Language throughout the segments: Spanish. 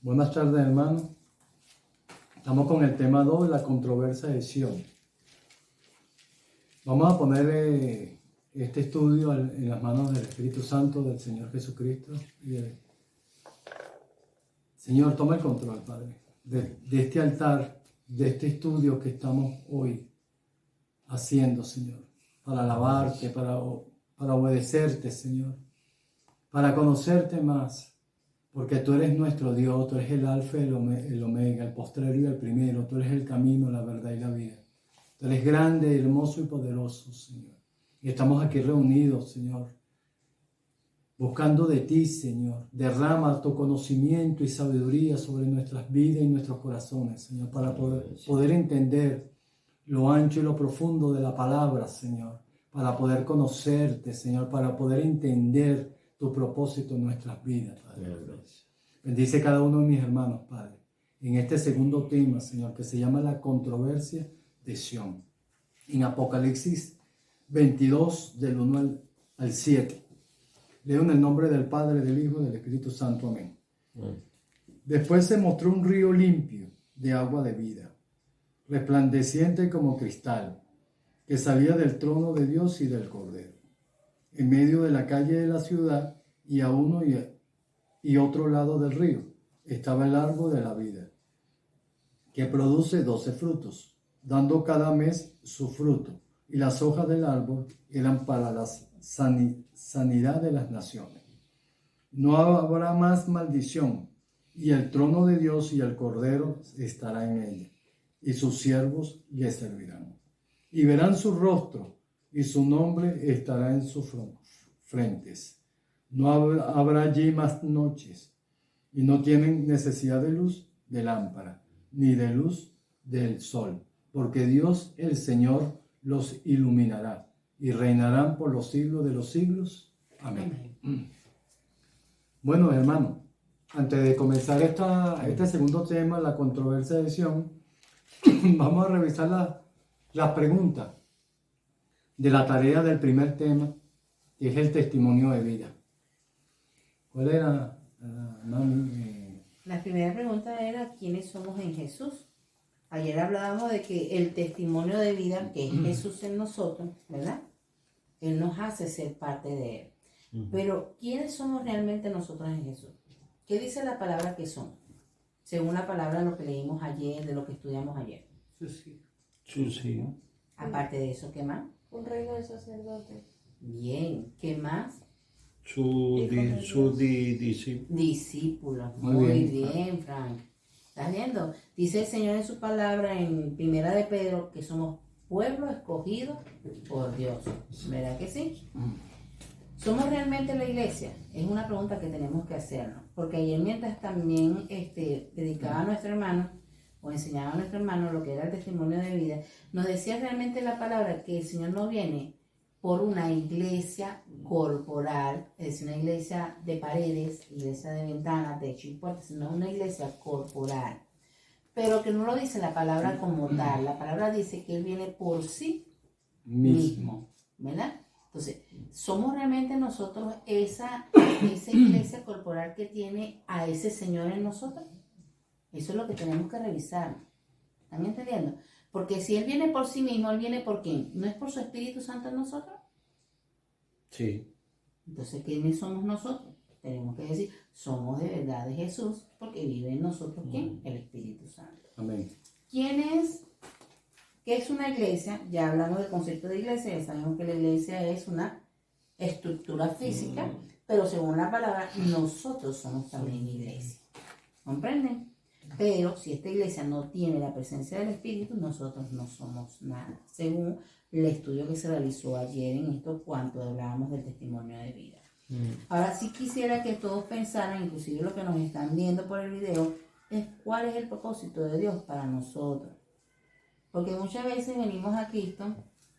Buenas tardes, hermanos. Estamos con el tema 2, la controversia de Sion. Vamos a poner este estudio en las manos del Espíritu Santo, del Señor Jesucristo. Señor, toma el control, Padre, de este altar, de este estudio que estamos hoy haciendo, Señor, para alabarte, para obedecerte, Señor, para conocerte más. Porque tú eres nuestro Dios, tú eres el alfa y el omega, el postrero y el primero, tú eres el camino, la verdad y la vida. Tú eres grande, hermoso y poderoso, Señor. Y estamos aquí reunidos, Señor, buscando de ti, Señor. Derrama tu conocimiento y sabiduría sobre nuestras vidas y nuestros corazones, Señor, para poder entender lo ancho y lo profundo de la palabra, Señor, para poder conocerte, Señor, para poder entender tu propósito en nuestras vidas, Padre. Bendice cada uno de mis hermanos, Padre, en este segundo tema, Señor, que se llama la controversia de Sion. En Apocalipsis 22, del 1 al 7. Leo en el nombre del Padre, del Hijo y del Espíritu Santo. Amén. Después se mostró un río limpio de agua de vida, resplandeciente como cristal, que salía del trono de Dios y del Cordero. En medio de la calle de la ciudad y a uno y otro lado del río estaba el árbol de la vida, que produce 12 frutos, dando cada mes su fruto, y las hojas del árbol eran para la sanidad de las naciones. No habrá más maldición, y el trono de Dios y el Cordero estará en ella, y sus siervos le servirán. Y verán su rostro, y su nombre estará en sus frentes. No habrá allí más noches, y no tienen necesidad de luz de lámpara, ni de luz del sol, porque Dios el Señor los iluminará, y reinarán por los siglos de los siglos. Amén. Bueno, hermano, antes de comenzar este segundo tema, la controversia de Sion, vamos a revisar las preguntas de la tarea del primer tema, que es el testimonio de vida. ¿Cuál era? La primera pregunta era ¿quiénes somos en Jesús? Ayer hablábamos de que el testimonio de vida, que es Jesús en nosotros, ¿verdad? Él nos hace ser parte de Él. Pero ¿quiénes somos realmente nosotros en Jesús? ¿Qué dice la palabra que somos? Según la palabra, lo que leímos ayer, de lo que estudiamos ayer. Sí. Aparte de eso, ¿qué más? Un reino de sacerdotes. Bien, ¿qué más? Su discípulo. Discípulos. Muy Muy bien. bien, Frank. ¿Estás viendo? Dice el Señor en su palabra en Primera de Pedro que somos pueblo escogido por Dios. ¿Verdad que sí? ¿Somos realmente la iglesia? Es una pregunta que tenemos que hacernos. Porque ayer mientras también predicaba a nuestro hermano o enseñaba a nuestro hermano lo que era el testimonio de vida, nos decía realmente la palabra que el Señor no viene por una iglesia corporal, es decir, una iglesia de paredes, iglesia de ventanas, techo y puertas, sino una iglesia corporal. Pero que no lo dice la palabra como tal, la palabra dice que Él viene por sí mismo, ¿verdad? Entonces, ¿somos realmente nosotros esa iglesia corporal que tiene a ese Señor en nosotros? Eso es lo que tenemos que revisar. ¿Están entendiendo? Porque si Él viene por sí mismo, ¿Él viene por quién? ¿No es por su Espíritu Santo en nosotros? Sí. Entonces, ¿quiénes somos nosotros? Tenemos que decir, somos de verdad de Jesús, porque vive en nosotros ¿quién? El Espíritu Santo. Amén. ¿Qué es una iglesia? Ya hablamos del concepto de iglesia, ya sabemos que la iglesia es una estructura física, pero según la palabra, nosotros somos también iglesia. ¿Comprenden? Pero si esta iglesia no tiene la presencia del Espíritu, nosotros no somos nada, según el estudio que se realizó ayer en esto cuando hablábamos del testimonio de vida. Ahora sí quisiera que todos pensaran, inclusive los que nos están viendo por el video, es cuál es el propósito de Dios para nosotros. Porque muchas veces venimos a Cristo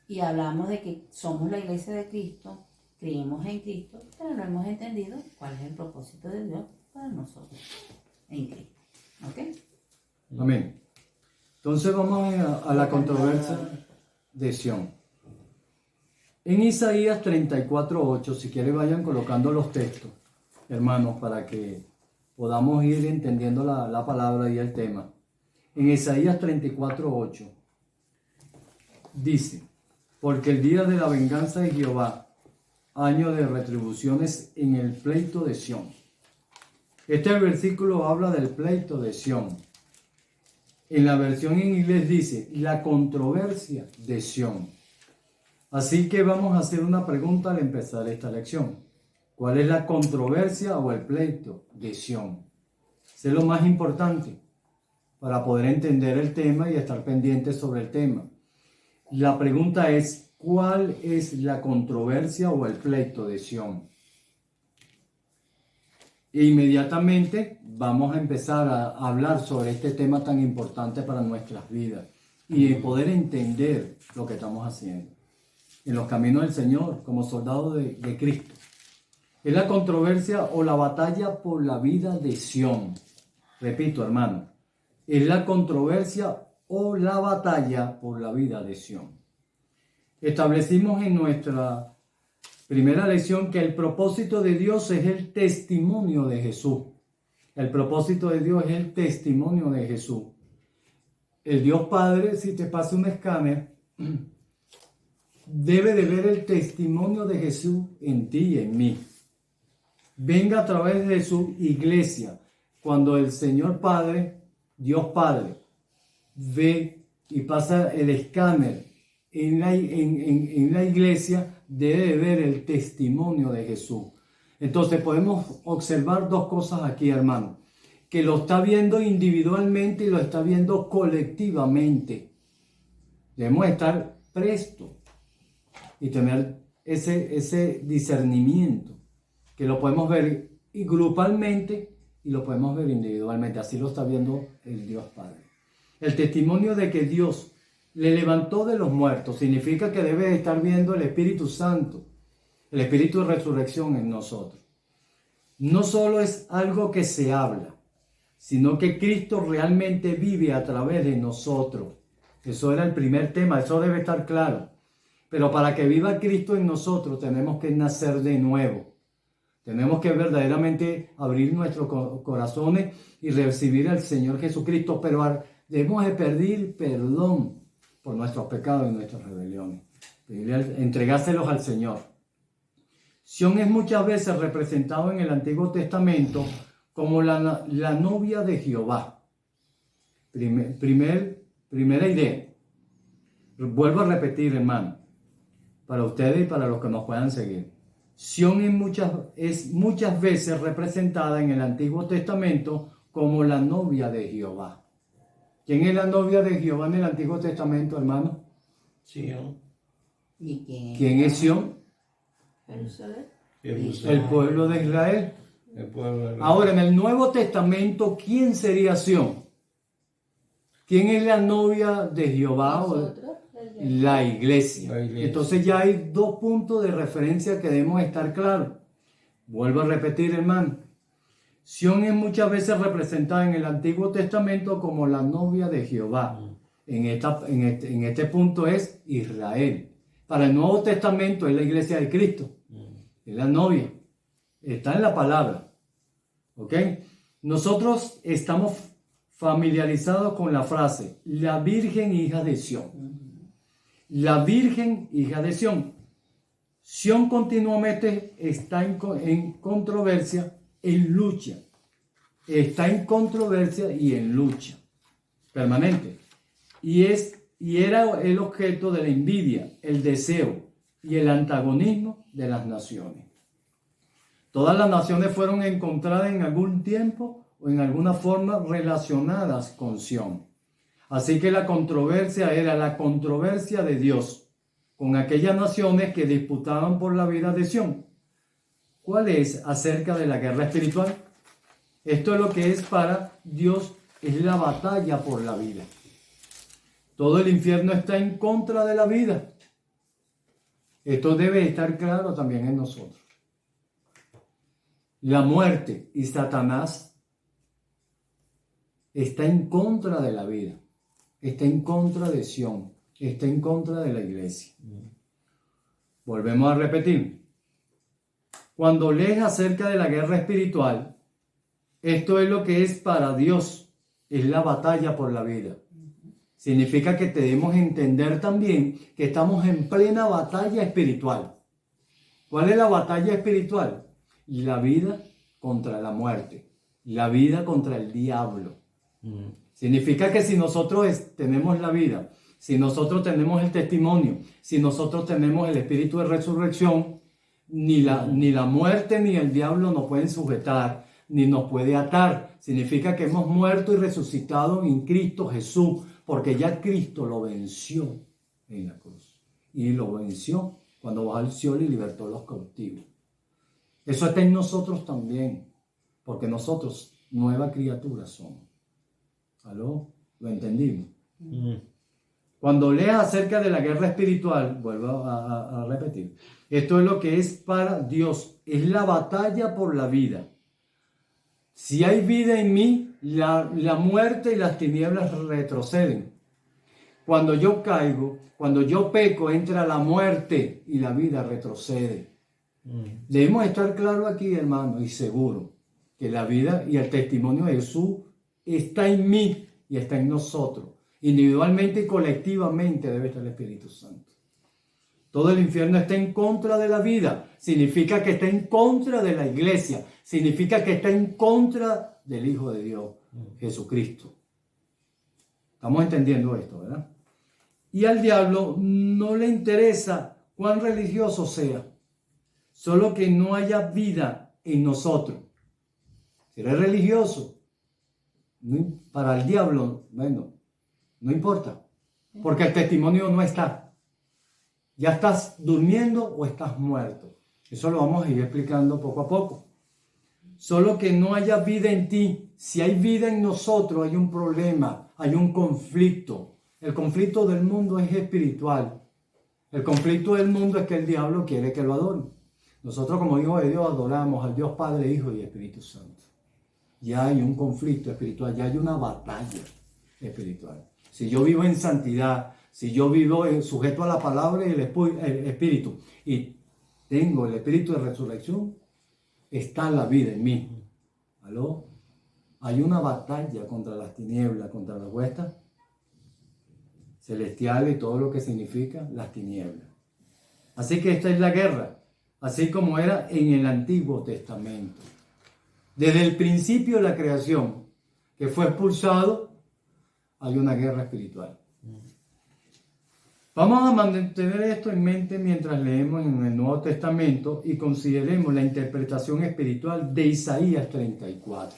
y hablamos de que somos la iglesia de Cristo, creemos en Cristo, pero no hemos entendido cuál es el propósito de Dios para nosotros en Cristo. ¿Ok? Amén. Entonces vamos a la controversia de Sion. En Isaías 34:8, si quieren vayan colocando los textos, hermanos, para que podamos ir entendiendo la palabra y el tema. En Isaías 34:8 dice: porque el día de la venganza de Jehová, año de retribuciones en el pleito de Sión. Este versículo habla del pleito de Sión. En la versión en inglés dice, la controversia de Sión. Así que vamos a hacer una pregunta al empezar esta lección. ¿Cuál es la controversia o el pleito de Sión? Eso es lo más importante para poder entender el tema y estar pendientes sobre el tema. La pregunta es, ¿cuál es la controversia o el pleito de Sión? E inmediatamente vamos a empezar a hablar sobre este tema tan importante para nuestras vidas y poder entender lo que estamos haciendo en los caminos del Señor como soldados de Cristo. Es la controversia o la batalla por la vida de Sión. Repito, hermano, es la controversia o la batalla por la vida de Sión. Establecimos en nuestra primera lección que el propósito de Dios es el testimonio de Jesús. El propósito de Dios es el testimonio de Jesús. El Dios Padre, si te pasa un escáner, debe de ver el testimonio de Jesús en ti y en mí. Venga a través de su iglesia. Cuando el Señor Padre, Dios Padre, ve y pasa el escáner en la iglesia, debe de ver el testimonio de Jesús. Entonces podemos observar dos cosas aquí, hermano, que lo está viendo individualmente y lo está viendo colectivamente. Debemos estar prestos y tener ese discernimiento, que lo podemos ver grupalmente y lo podemos ver individualmente. Así lo está viendo el Dios Padre. El testimonio de que Dios le levantó de los muertos significa que debe estar viendo el Espíritu Santo, el Espíritu de resurrección en nosotros. No solo es algo que se habla, sino que Cristo realmente vive a través de nosotros. Eso era el primer tema, eso debe estar claro. Pero para que viva Cristo en nosotros tenemos que nacer de nuevo. Tenemos que verdaderamente abrir nuestros corazones y recibir al Señor Jesucristo, pero debemos de pedir perdón por nuestros pecados y nuestras rebeliones. Entregárselos al Señor. Sión es muchas veces representado en el Antiguo Testamento como la novia de Jehová. Primera idea. Vuelvo a repetir, hermano, para ustedes y para los que nos puedan seguir. Sión es muchas veces representada en el Antiguo Testamento como la novia de Jehová. ¿Quién es la novia de Jehová en el Antiguo Testamento, hermano? Sión. ¿Y ¿Quién es Sión? Jerusalén. El pueblo de Israel. El pueblo de... Ahora, en el Nuevo Testamento, ¿quién sería Sión? ¿Quién es la novia de Jehová? Nosotros, La iglesia. La iglesia. Entonces ya hay dos puntos de referencia que debemos estar claros. Vuelvo a repetir, hermano. Sión es muchas veces representada en el Antiguo Testamento como la novia de Jehová. En este punto es Israel. Para el Nuevo Testamento es la iglesia de Cristo. Es la novia. Está en la palabra. ¿Ok? Nosotros estamos familiarizados con la frase, la Virgen hija de Sión. La Virgen hija de Sión. Sión continuamente está en controversia, en lucha. Está en controversia y en lucha permanente. Y era el objeto de la envidia, el deseo y el antagonismo de las naciones. Todas las naciones fueron encontradas en algún tiempo o en alguna forma relacionadas con Sión. Así que la controversia era la controversia de Dios con aquellas naciones que disputaban por la vida de Sión. ¿Cuál es acerca de la guerra espiritual? Esto es lo que es para Dios, es la batalla por la vida. Todo el infierno está en contra de la vida. Esto debe estar claro también en nosotros. La muerte y Satanás está en contra de la vida. Está en contra de Sión, está en contra de la iglesia. Volvemos a repetir. Cuando lees acerca de la guerra espiritual, Esto es lo que es para Dios, es la batalla por la vida. Significa que debemos entender también que estamos en plena batalla espiritual. ¿Cuál es la batalla espiritual? La vida contra la muerte, la vida contra el diablo. Significa que si nosotros tenemos la vida, si nosotros tenemos el testimonio, si nosotros tenemos el espíritu de resurrección, ni la muerte ni el diablo nos pueden sujetar, ni nos puede atar. Significa que hemos muerto y resucitado en Cristo Jesús, porque ya Cristo lo venció en la cruz. Y lo venció cuando bajó al cielo y libertó a los cautivos. Eso está en nosotros también, porque nosotros nueva criatura somos. ¿Aló? ¿Lo entendimos? Cuando leas acerca de la guerra espiritual, vuelvo a repetir, esto es lo que es para Dios, es la batalla por la vida. Si hay vida en mí, la muerte y las tinieblas retroceden. Cuando yo caigo, cuando yo peco, entra la muerte y la vida retrocede. Debemos estar claros aquí, hermano, y seguro que la vida y el testimonio de Jesús está en mí y está en nosotros. Individualmente y colectivamente debe estar el Espíritu Santo. Todo el infierno está en contra de la vida. Significa que está en contra de la iglesia. Significa que está en contra del Hijo de Dios, Jesucristo. Estamos entendiendo esto, ¿verdad? Y al diablo no le interesa cuán religioso sea, solo que no haya vida en nosotros. Si eres religioso, para el diablo, bueno, no importa, porque el testimonio no está. Ya estás durmiendo o estás muerto. Eso lo vamos a ir explicando poco a poco. Solo que no haya vida en ti. Si hay vida en nosotros, hay un problema, hay un conflicto. El conflicto del mundo es espiritual. El conflicto del mundo es que el diablo quiere que lo adoren. Nosotros como hijos de Dios adoramos al Dios Padre, Hijo y Espíritu Santo. Ya hay un conflicto espiritual, ya hay una batalla espiritual. Si yo vivo en santidad, si yo vivo sujeto a la palabra y el espíritu, y tengo el espíritu de resurrección, está la vida en mí. ¿Aló? Hay una batalla contra las tinieblas, contra las huestes celestiales y todo lo que significa las tinieblas. Así que esta es la guerra, así como era en el Antiguo Testamento. Desde el principio de la creación, que fue expulsado, hay una guerra espiritual. Vamos a mantener esto en mente mientras leemos en el Nuevo Testamento y consideremos la interpretación espiritual de Isaías 34.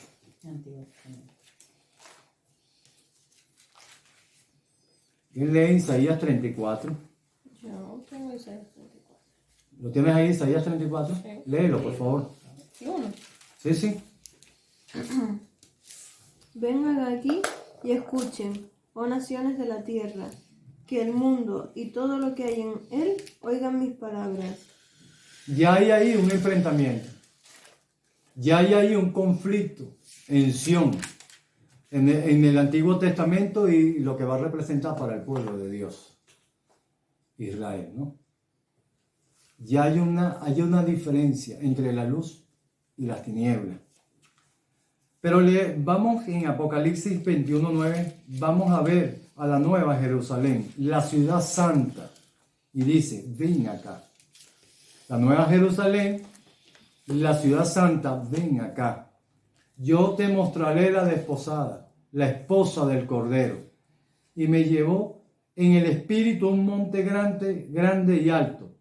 ¿Quién lee Isaías 34? Yo tengo Isaías 34. ¿Lo tienes ahí, Isaías 34? Sí. Léelo, por favor. ¿Y uno? Sí. Vengan aquí y escuchen, oh naciones de la tierra, que el mundo y todo lo que hay en él oigan mis palabras. Ya hay ahí un enfrentamiento. Ya hay ahí un conflicto en Sión, en el Antiguo Testamento y lo que va a representar para el pueblo de Dios, Israel, ¿no? Ya hay una diferencia entre la luz y las tinieblas. Pero vamos en Apocalipsis 21:9, vamos a ver a la nueva Jerusalén, la ciudad santa. Y dice, ven acá. La nueva Jerusalén, la ciudad santa, ven acá. Yo te mostraré la desposada, la esposa del Cordero. Y me llevó en el espíritu a un monte grande y alto.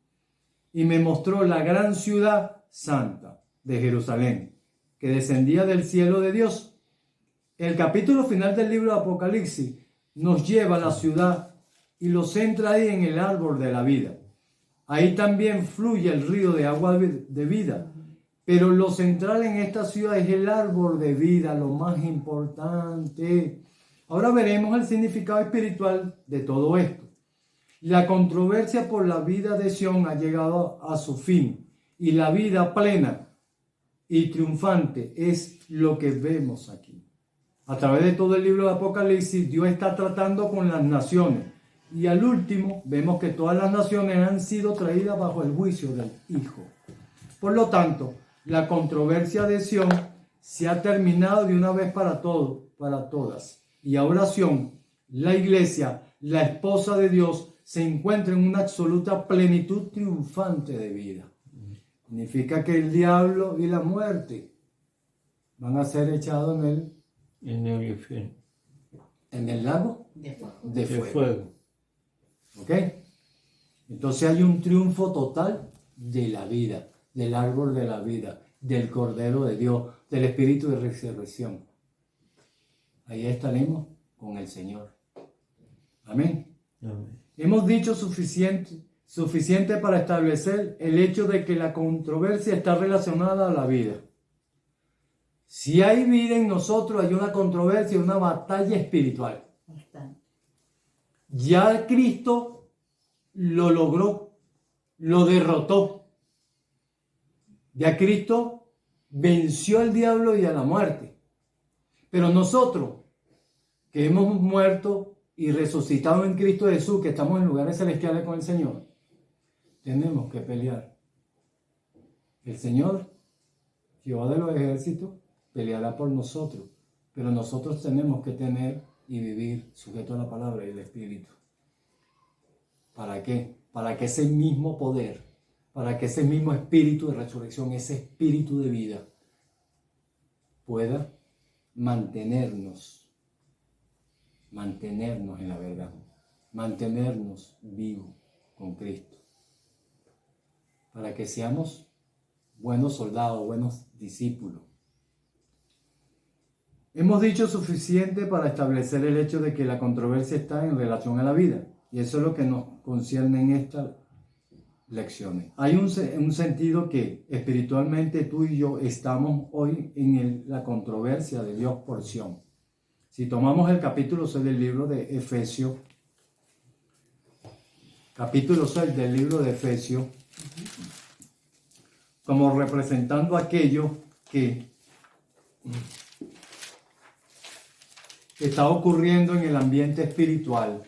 Y me mostró la gran ciudad santa de Jerusalén, que descendía del cielo de Dios. El capítulo final del libro de Apocalipsis nos lleva a la ciudad y lo centra ahí en el árbol de la vida. Ahí también fluye el río de agua de vida. Pero lo central en esta ciudad es el árbol de vida, lo más importante. Ahora veremos el significado espiritual de todo esto. La controversia por la vida de Sión ha llegado a su fin y la vida plena y triunfante es lo que vemos aquí. A través de todo el libro de Apocalipsis, Dios está tratando con las naciones. Y al último, vemos que todas las naciones han sido traídas bajo el juicio del Hijo. Por lo tanto, la controversia de Sión se ha terminado de una vez para todas. Y a oración, la iglesia, la esposa de Dios, se encuentra en una absoluta plenitud triunfante de vida. Significa que el diablo y la muerte van a ser echados En el infierno. en el lago De fuego. de De fuego. fuego. ¿Ok? Entonces hay un triunfo total de la vida, del árbol de la vida, del Cordero de Dios, del Espíritu de resurrección. Ahí estaremos con el Señor. Amén. Amén. Hemos dicho suficiente para establecer el hecho de que la controversia está relacionada a la vida. Si hay vida en nosotros, hay una controversia, una batalla espiritual. Bastante. Ya Cristo lo logró, lo derrotó. Ya Cristo venció al diablo y a la muerte. Pero nosotros, que hemos muerto y resucitado en Cristo Jesús, que estamos en lugares celestiales con el Señor, tenemos que pelear. El Señor, Jehová de los ejércitos, peleará por nosotros, pero nosotros tenemos que tener y vivir sujeto a la palabra y el Espíritu. ¿Para qué? Para que ese mismo poder, para que ese mismo espíritu de resurrección, ese espíritu de vida, pueda mantenernos en la verdad, mantenernos vivos con Cristo, para que seamos buenos soldados, buenos discípulos. Hemos dicho suficiente para establecer el hecho de que la controversia está en relación a la vida, y eso es lo que nos concierne en estas lecciones. Hay un sentido que espiritualmente tú y yo estamos hoy en la controversia de Dios porción. Si tomamos el capítulo 6 del libro de Efesios, capítulo 6 del libro de Efesios, como representando aquello que está ocurriendo en el ambiente espiritual,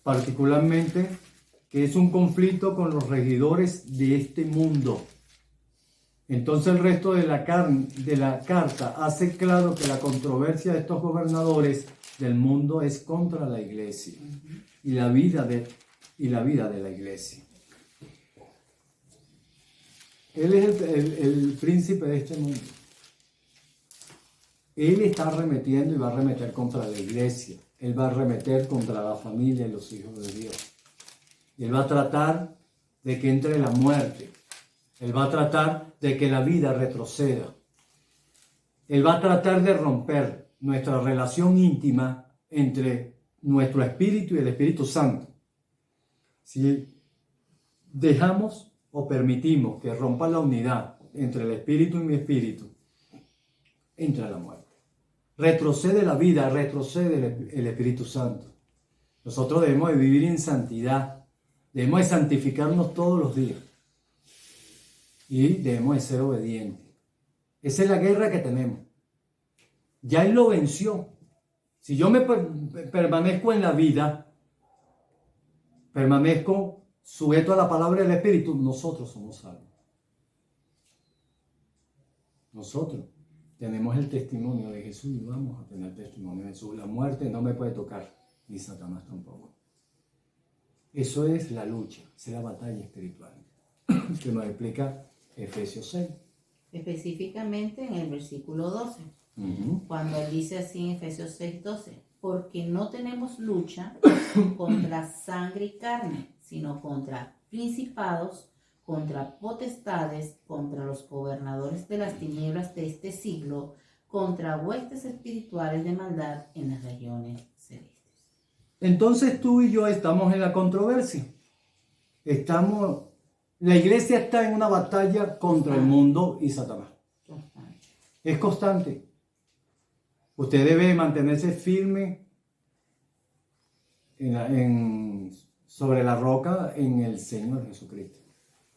particularmente que es un conflicto con los regidores de este mundo. Entonces el resto de la carta hace claro que la controversia de estos gobernadores del mundo es contra la iglesia y la vida de la iglesia. Él es el príncipe de este mundo. Él está arremetiendo y va a arremeter contra la iglesia. Él va a arremeter contra la familia y los hijos de Dios. Él va a tratar de que entre la muerte. Él va a tratar de que la vida retroceda. Él va a tratar de romper nuestra relación íntima entre nuestro espíritu y el Espíritu Santo. Si dejamos o permitimos que rompa la unidad entre el espíritu y mi espíritu, entra la muerte. Retrocede la vida, retrocede el Espíritu Santo. Nosotros debemos de vivir en santidad, debemos de santificarnos todos los días y debemos de ser obedientes. Esa es la guerra que tenemos. Ya Él lo venció. Si yo me permanezco en la vida, permanezco sujeto a la palabra del Espíritu, nosotros somos salvos. Nosotros tenemos el testimonio de Jesús y vamos a tener testimonio de Jesús. La muerte no me puede tocar, ni Satanás tampoco. Eso es la lucha, esa es la batalla espiritual que nos explica Efesios 6. Específicamente en el versículo 12, cuando él dice así en Efesios 6:12, porque no tenemos lucha contra sangre y carne, sino contra principados, contra potestades, contra los gobernadores de las tinieblas de este siglo, contra huestes espirituales de maldad en las regiones celestes. Entonces tú y yo estamos en la controversia. La iglesia está en una batalla contra el mundo y Satanás. Es constante. Usted debe mantenerse firme sobre la roca en el Señor Jesucristo.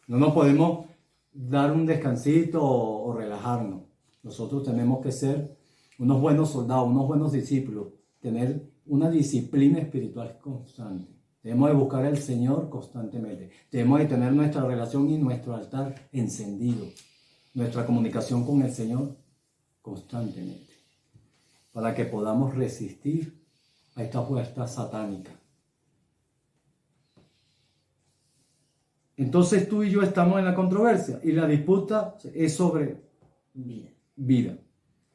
No nos podemos dar un descansito o relajarnos. Nosotros tenemos que ser unos buenos soldados, unos buenos discípulos, tener una disciplina espiritual constante. Debemos de buscar al Señor constantemente. Debemos de tener nuestra relación y nuestro altar encendido. nuestra comunicación con el Señor constantemente, para que podamos resistir a esta fuerza satánica. Entonces tú y yo estamos en la controversia y la disputa es sobre vida.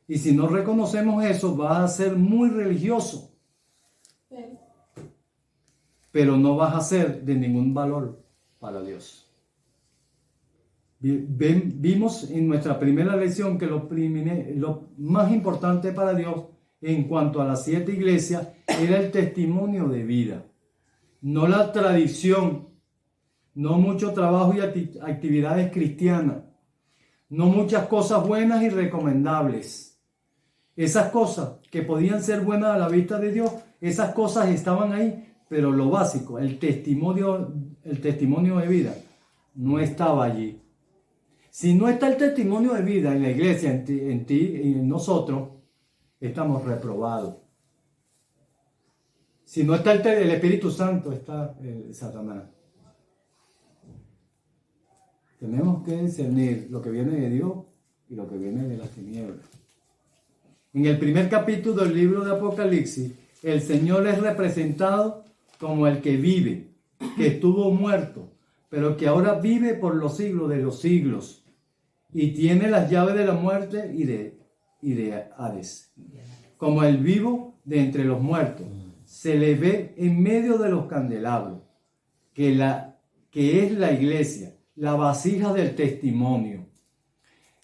Y si no reconocemos eso, vas a ser muy religioso, pero no vas a ser de ningún valor para Dios. Vimos en nuestra primera lección que lo más importante para Dios en cuanto a las 7 iglesias era el testimonio de vida, no la tradición, no mucho trabajo y actividades cristianas, no muchas cosas buenas y recomendables. Esas cosas que podían ser buenas a la vista de Dios, esas cosas estaban ahí, pero lo básico, el testimonio de vida, no estaba allí. Si no está el testimonio de vida en la iglesia, en ti y en nosotros, estamos reprobados. Si no está el Espíritu Santo, está Satanás. Tenemos que discernir lo que viene de Dios y lo que viene de las tinieblas. En el primer capítulo del libro de Apocalipsis, el Señor es representado como el que vive, que estuvo muerto, pero que ahora vive por los siglos de los siglos y tiene las llaves de la muerte y de Hades. Como el vivo de entre los muertos, se le ve en medio de los candelabros, que es la iglesia, la vasija del testimonio.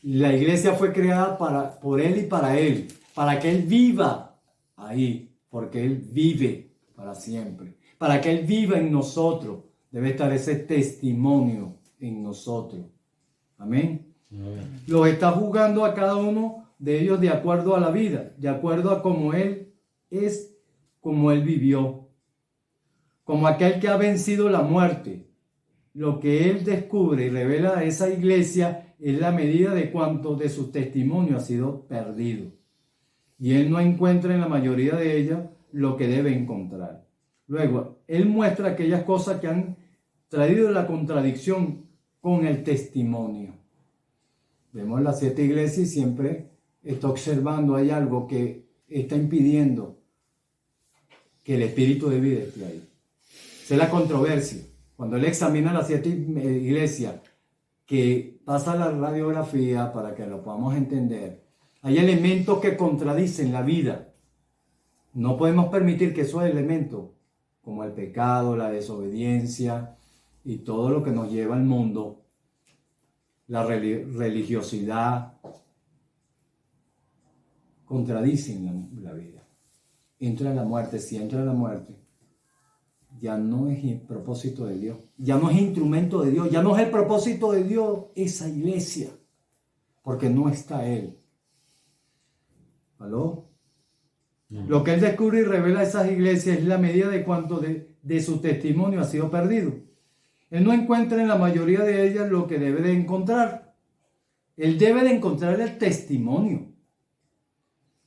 La iglesia fue creada por Él y para Él, para que Él viva ahí, porque Él vive para siempre. Para que Él viva en nosotros, debe estar ese testimonio en nosotros. Amén. Los está juzgando a cada uno de ellos de acuerdo a la vida, de acuerdo a cómo Él es, como Él vivió. Como aquel que ha vencido la muerte. Lo que Él descubre y revela a esa iglesia es la medida de cuánto de su testimonio ha sido perdido. Y Él no encuentra en la mayoría de ellas lo que debe encontrar. Luego, Él muestra aquellas cosas que han traído la contradicción con el testimonio. Vemos las 7 iglesias y siempre está observando, hay algo que está impidiendo que el espíritu de vida esté ahí. Esa es la controversia. Cuando Él examina las 7 iglesias, que pasa la radiografía para que lo podamos entender, hay elementos que contradicen la vida. No podemos permitir que esos elementos, como el pecado, la desobediencia y todo lo que nos lleva al mundo, la religiosidad, contradicen la vida. Entra la muerte. Si entra la muerte, ya no es el propósito de Dios, ya no es instrumento de Dios, ya no es el propósito de Dios esa iglesia, porque no está Él. ¿Aló? Lo que Él descubre y revela a esas iglesias es la medida de cuánto de su testimonio ha sido perdido. Él no encuentra en la mayoría de ellas lo que debe de encontrar. Él debe de encontrar el testimonio.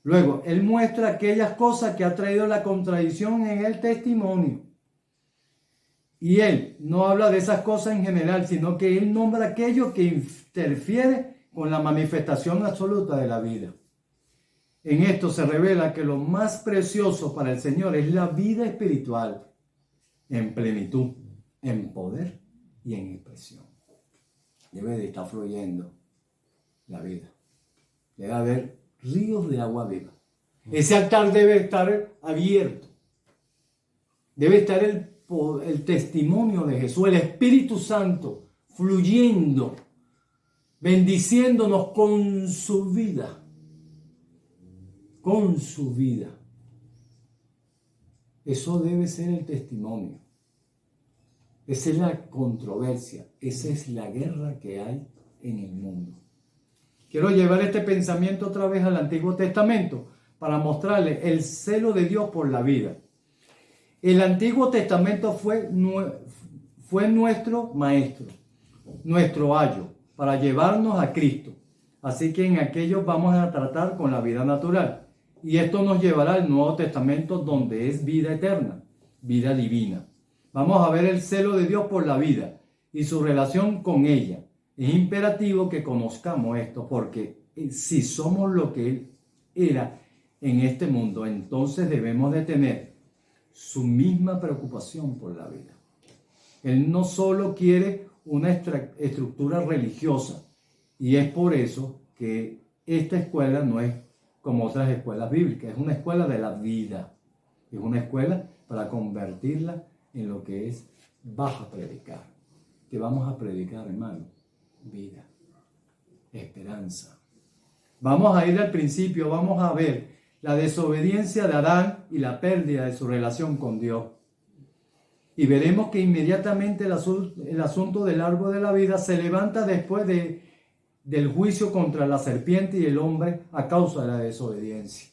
Luego, Él muestra aquellas cosas que ha traído la contradicción en el testimonio. Y Él no habla de esas cosas en general, sino que Él nombra aquello que interfiere con la manifestación absoluta de la vida. En esto se revela que lo más precioso para el Señor es la vida espiritual en plenitud, en poder y en expresión. Debe de estar fluyendo la vida. Debe haber ríos de agua viva. Ese altar debe estar abierto. Debe estar el testimonio de Jesús, el Espíritu Santo, fluyendo, bendiciéndonos con su vida. Con su vida. Eso debe ser el testimonio. Esa es la controversia. Esa es la guerra que hay en el mundo. Quiero llevar este pensamiento otra vez al Antiguo Testamento para mostrarles el celo de Dios por la vida. El Antiguo Testamento fue nuestro maestro, nuestro ayo, para llevarnos a Cristo. Así que en aquello vamos a tratar con la vida natural. Y esto nos llevará al Nuevo Testamento, donde es vida eterna, vida divina. Vamos a ver el celo de Dios por la vida y su relación con ella. Es imperativo que conozcamos esto, porque si somos lo que Él era en este mundo, entonces debemos de tener su misma preocupación por la vida. Él no solo quiere una estructura religiosa, y es por eso que esta escuela no es como otras escuelas bíblicas, es una escuela de la vida, es una escuela para convertirla en lo que es, vas a predicar. ¿Qué vamos a predicar, hermano? Vida, esperanza. Vamos a ir al principio, vamos a ver la desobediencia de Adán y la pérdida de su relación con Dios. Y veremos que inmediatamente el asunto del árbol de la vida se levanta después del juicio contra la serpiente y el hombre a causa de la desobediencia.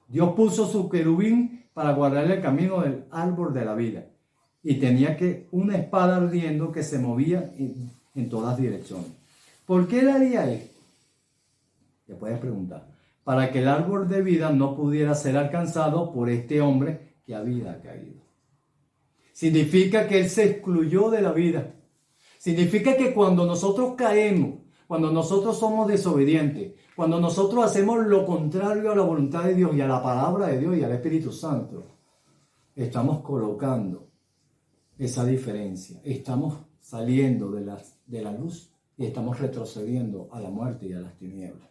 Dios puso su querubín para guardar el camino del árbol de la vida. Y tenía una espada ardiendo que se movía en todas direcciones. ¿Por qué él haría esto? Te puedes preguntar. Para que el árbol de vida no pudiera ser alcanzado por este hombre que había caído. Significa que él se excluyó de la vida. Significa que cuando nosotros caemos, cuando nosotros somos desobedientes, cuando nosotros hacemos lo contrario a la voluntad de Dios y a la palabra de Dios y al Espíritu Santo, estamos colocando esa diferencia. Estamos saliendo de la luz y estamos retrocediendo a la muerte y a las tinieblas.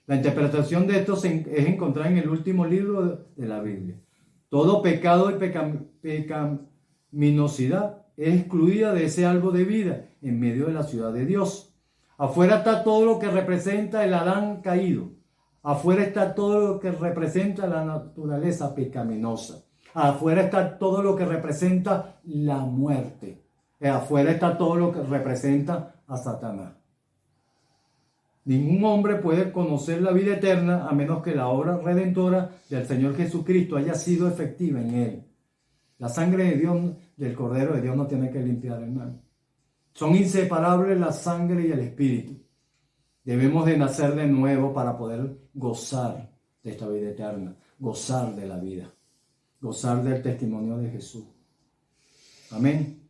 La interpretación de esto es encontrada en el último libro de la Biblia. Todo pecado y pecaminosidad es excluida de ese árbol de vida en medio de la ciudad de Dios. Afuera está todo lo que representa el Adán caído. Afuera está todo lo que representa la naturaleza pecaminosa. Afuera está todo lo que representa la muerte. Afuera está todo lo que representa a Satanás. Ningún hombre puede conocer la vida eterna a menos que la obra redentora del Señor Jesucristo haya sido efectiva en él. La sangre de Dios, del Cordero de Dios, no tiene que limpiar, hermano. Son inseparables la sangre y el Espíritu. Debemos de nacer de nuevo para poder gozar de esta vida eterna, gozar de la vida, gozar del testimonio de Jesús. Amén.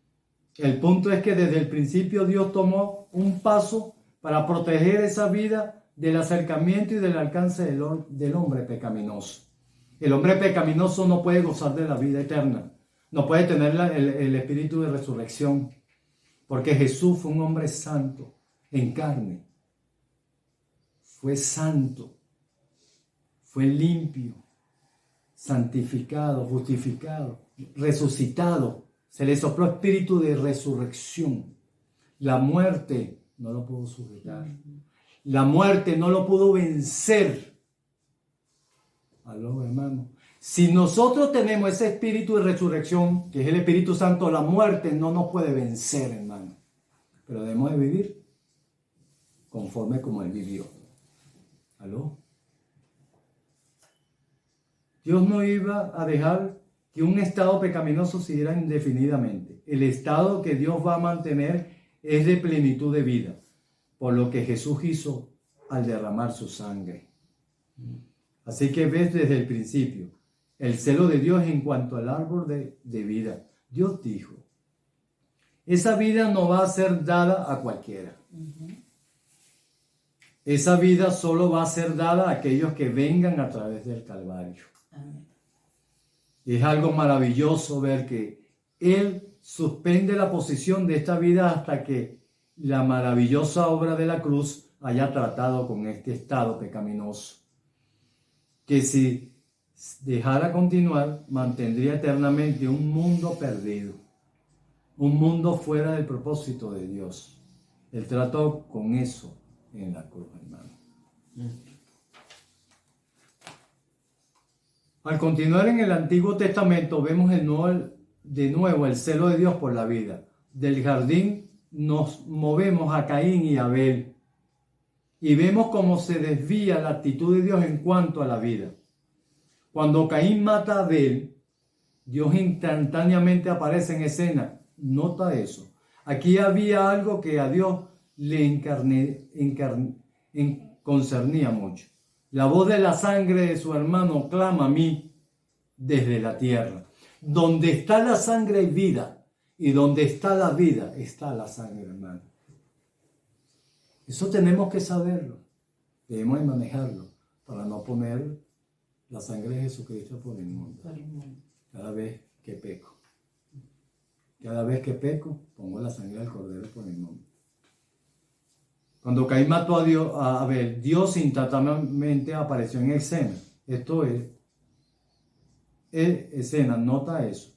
El punto es que desde el principio Dios tomó un paso para proteger esa vida del acercamiento y del alcance del hombre pecaminoso. El hombre pecaminoso no puede gozar de la vida eterna, no puede tener el espíritu de resurrección, porque Jesús fue un hombre santo en carne, fue santo, fue limpio, santificado, justificado, resucitado, se le sopló espíritu de resurrección. La muerte no lo pudo sujetar. La muerte no lo pudo vencer. Aló, hermano. Si nosotros tenemos ese espíritu de resurrección, que es el Espíritu Santo, la muerte no nos puede vencer, hermano. Pero debemos de vivir conforme como Él vivió. Aló. Dios no iba a dejar que un estado pecaminoso siguiera indefinidamente. El estado que Dios va a mantener es de plenitud de vida, por lo que Jesús hizo al derramar su sangre. Así que ves desde el principio el celo de Dios en cuanto al árbol de vida. Dios dijo, esa vida no va a ser dada a cualquiera. Esa vida solo va a ser dada a aquellos que vengan a través del Calvario. Amén. Es algo maravilloso ver que Él suspende la posición de esta vida hasta que la maravillosa obra de la cruz haya tratado con este estado pecaminoso, que si dejara continuar, mantendría eternamente un mundo perdido, un mundo fuera del propósito de Dios. Él trató con eso en la cruz, hermano. Al continuar en el Antiguo Testamento, vemos de nuevo el celo de Dios por la vida. Del jardín nos movemos a Caín y Abel y vemos cómo se desvía la actitud de Dios en cuanto a la vida. Cuando Caín mata a Abel, Dios instantáneamente aparece en escena. Nota eso. Aquí había algo que a Dios le concernía mucho. La voz de la sangre de su hermano clama a mí desde la tierra. Donde está la sangre hay vida, y donde está la vida está la sangre, hermano. Eso tenemos que saberlo. Debemos de manejarlo para no poner la sangre de Jesucristo por el mundo. Cada vez que peco. Cada vez que peco, pongo la sangre del Cordero por el mundo. Cuando Caín mató a Abel, Dios instantáneamente apareció en escena. Esto es escena, nota eso.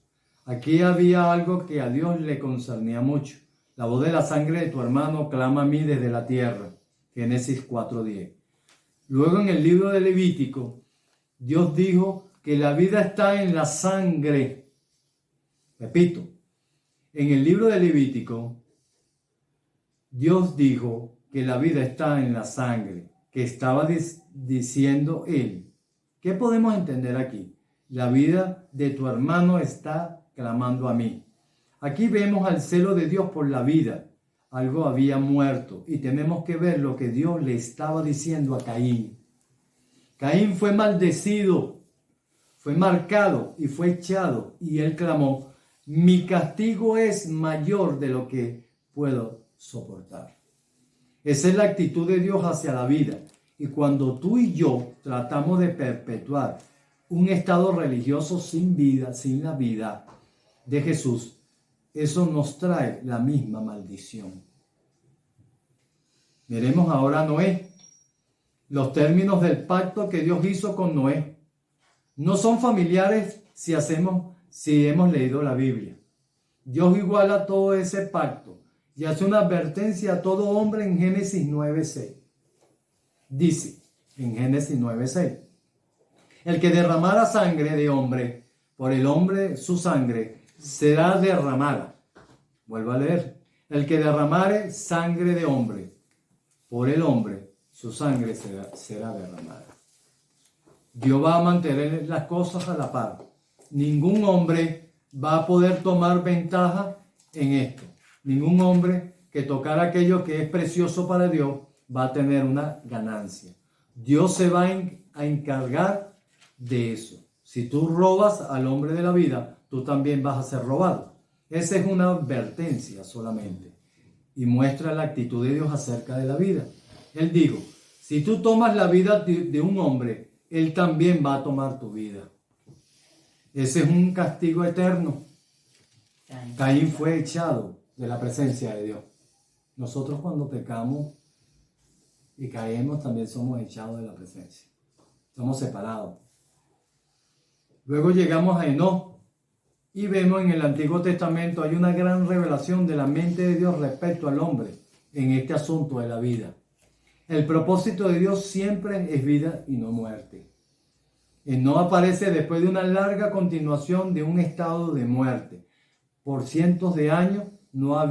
Aquí había algo que a Dios le concernía mucho. La voz de la sangre de tu hermano clama a mí desde la tierra. Génesis 4:10. Luego en el libro de Levítico, Dios dijo que la vida está en la sangre. Repito, en el libro de Levítico, Dios dijo que la vida está en la sangre, que estaba diciendo Él. ¿Qué podemos entender aquí? La vida de tu hermano está clamando a mí. Aquí vemos al celo de Dios por la vida. Algo había muerto y tenemos que ver lo que Dios le estaba diciendo a Caín. Caín fue maldecido, fue marcado y fue echado, y él clamó: mi castigo es mayor de lo que puedo soportar. Esa es la actitud de Dios hacia la vida. Y cuando tú y yo tratamos de perpetuar un estado religioso sin vida, sin la vida de Jesús, eso nos trae la misma maldición. Miremos ahora a Noé. Los términos del pacto que Dios hizo con Noé no son familiares si hemos leído la Biblia. Dios iguala todo ese pacto y hace una advertencia a todo hombre en Génesis 9:6. Dice en Génesis 9:6: el que derramara sangre de hombre, por el hombre su sangre será derramada. Vuelvo a leer: el que derramare sangre de hombre, por el hombre su sangre será derramada. Dios va a mantener las cosas a la par. Ningún hombre va a poder tomar ventaja en esto. Ningún hombre que tocar aquello que es precioso para Dios va a tener una ganancia. Dios se va a encargar de eso. Si tú robas al hombre de la vida, tú también vas a ser robado. Esa es una advertencia solamente y muestra la actitud de Dios acerca de la vida. Él dijo: si tú tomas la vida de un hombre, él también va a tomar tu vida. Ese es un castigo eterno. Caín fue echado de la presencia de Dios. Nosotros cuando pecamos y caemos también somos echados de la presencia. Somos separados. Luego llegamos a Enoc y vemos en el Antiguo Testamento hay una gran revelación de la mente de Dios respecto al hombre en este asunto de la vida. El propósito de Dios siempre es vida y no muerte. Enoc aparece después de una larga continuación de un estado de muerte. Por cientos de años no había